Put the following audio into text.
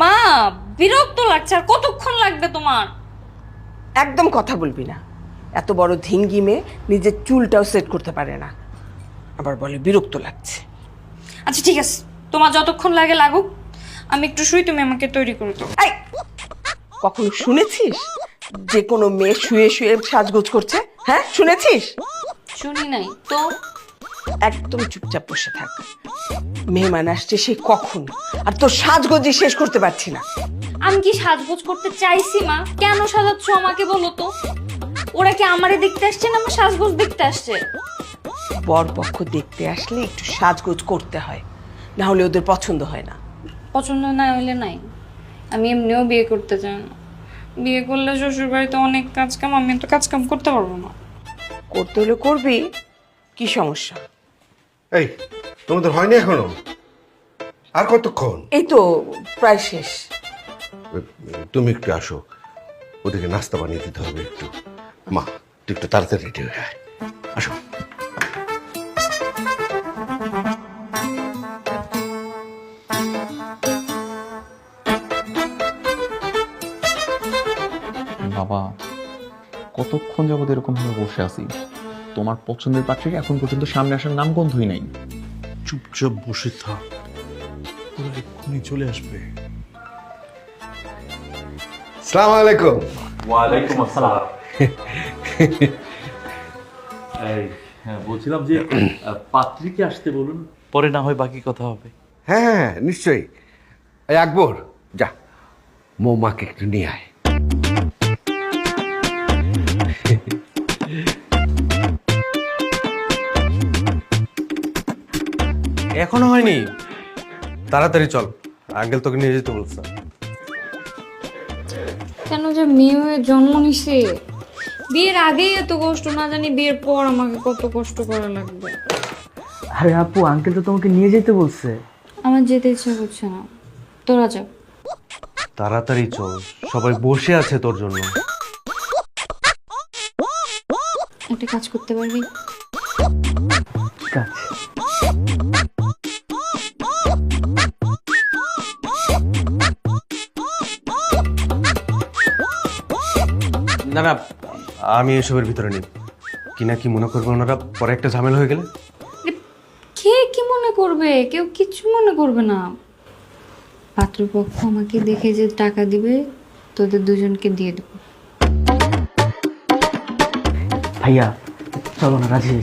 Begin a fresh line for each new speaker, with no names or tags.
মা, বিরক্ত লাগছে। আর কতক্ষণ লাগবে তোমার?
একদম কথা বলবি না। এত বড় ধিঙ্গি মেয়ে নিজের চুলটাও সেট করতে পারে না, আবার বলে বিরক্ত লাগছে।
আচ্ছা ঠিক আছে, তোমার যতক্ষণ লাগে লাগুক। আমি একটু শুই, তুমি আমাকে তৈরি করে দাও।
এই, কখনো শুনেছিস যে কোনো মেয়ে শুয়ে শুয়ে সাজগোজ করছে? হ্যাঁ, শুনেছিস?
শুনি নাই তো।
একদম চুপচাপ বসে থাক। মেহমান আসছে সে কখন, আর তোর সাজগোজই শেষ করতে পারছি না।
আমি কি সাজগোজ করতে চাইছি মা? কেন সাজাচ্ছ আমাকে বলো তো? ওরা কি আমারে দেখতে আসছে না আমার সাজগোজ দেখতে আসছে?
বর পক্ষ দেখতে আসলে একটু সাজগোজ করতে হয়, না হলে ওদের পছন্দ হয় না।
পছন্দ না হইলে নাই। আমি এমনিও বিয়ে করতে চাই না। বিয়ে করলে শ্বশুর বাড়িতে অনেক কাজ কাম, আমি তো কাজ কাম করতে পারবো না।
করতে হলে করবি, কি সমস্যা?
এই, তোমাদের হয়নি এখনো? আর কতক্ষণ?
এই তো প্রায় শেষ।
তুমি একটু আসো, ওদেরকে নাস্তা বানিয়ে দিতে হবে একটু। মা, তুই একটু তাড়াতাড়ি রেডি হয়ে আয়। আসো।
বাবা, কতক্ষণ যাবত এরকম ভাবে বসে আছি? তোমার পছন্দের পাত্রীকে এখন পর্যন্ত সামনে আসার নাম গন্ধই নাই।
চুপচাপ বসে থাক, ওরা এক্ষুনি চলে আসবে।
আসসালামু আলাইকুম।
ওয়ালাইকুম আসসালাম। এই, হ্যাঁ বলছিলাম যে পাত্রীকে আসতে বলুন, পরে না হয় বাকি কথা হবে।
হ্যাঁ হ্যাঁ হ্যাঁ, নিশ্চয়ই। এই আকবর, যা মৌমাকে একটু নিয়ে আয়।
এখনো হয়নি, তাড়াতাড়ি চল, আঙ্কেল তোকে নিয়ে যেতে বলছে।
কেন যে মেয়ে হয়ে জন্ম নিছে, বিয়ের আগেই এত কষ্ট, না জানি বিয়ের পর আমাকে কত কষ্ট করা লাগবে।
আরে আপু, আঙ্কেল তো তোমাকে নিয়ে যেতে বলছে।
আমার যেতে ইচ্ছা করছে না, তোরা যা।
তাড়াতাড়ি চল, সবাই বসে আছে তোর জন্য।
একটা কাজ করতে পারবি?
ঠিক আছে।
না না, আমি এসবের ভিতরে নেই। কি না কি মনে করবে ওনারা, পরে একটা ঝামেলা হয়ে গেলে।
কে কি মনে করবে? কেউ কিচ্ছু মনে করবে না। পাত্রপক্ষ আমাকে দেখে যে টাকা দিবে, তোদের দুজনকে দিয়ে দেবো।
ভাইয়া চলো না, রাজি হয়েছে,